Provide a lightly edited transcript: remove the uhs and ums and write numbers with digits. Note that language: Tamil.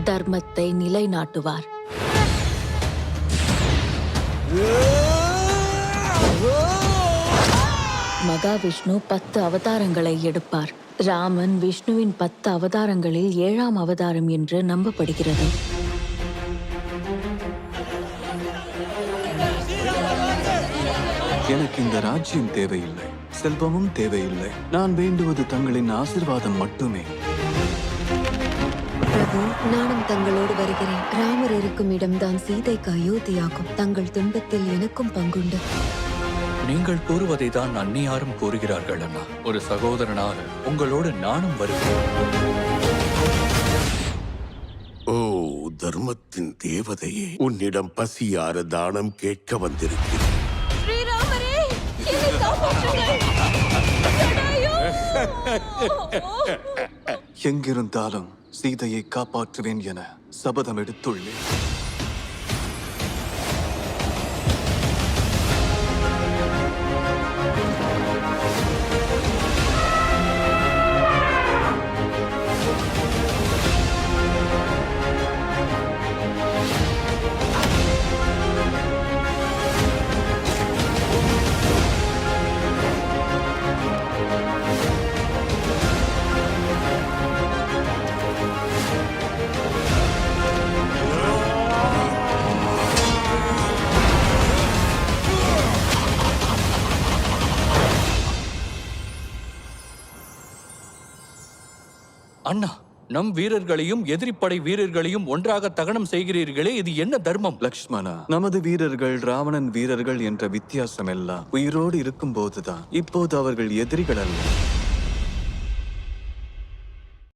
தர்மத்தை நிலைநாட்டுவார். மகாவிஷ்ணு 10 அவதாரங்களை எடுப்பார். ராமன் விஷ்ணுவின் 10 அவதாரங்களில் 7ஆம் அவதாரம் என்று நம்பப்படுகிறது. எனக்கு இந்த ராஜ்யம் தேவையில்லை, செல்வமும் தேவையில்லை. நான் வேண்டுவது தங்களின் ஆசீர்வாதம் மட்டுமே. பிரபு, நானும் தங்களோடு வருகிறேன். ராமர் இருக்கும் இடம்தான் சீதைக்கு அயோத்தியாகும். தங்கள் துன்பத்தில் எனக்கும் பங்குண்டு. நீங்கள் கூறுவதை தான் அந்நியாரும் கூறுகிறார்கள் அண்ணா. ஒரு சகோதரனாக உங்களோடு நானும் வருகிறேன். ஓ தர்மத்தின் தேவதையே, உன்னிடம் பசியார தானம் கேட்க வந்திருக்கிறேன். எங்கிருந்தாலும் சீதையை காப்பாற்றுவேன் என சபதம் எடுத்துள்ளேன். அண்ணா, நம் வீரர்களையும் எதிரிப்படை வீரர்களையும் ஒன்றாக தகனம் செய்கிறீர்களே, இது என்ன தர்மம்? லக்ஷ்மணா, நமது வீரர்கள் ராவணன் வீரர்கள் என்ற வித்தியாசம் எல்லாம் உயிரோடு இருக்கும் போதுதான். இப்போது அவர்கள் எதிரிகள் அல்ல.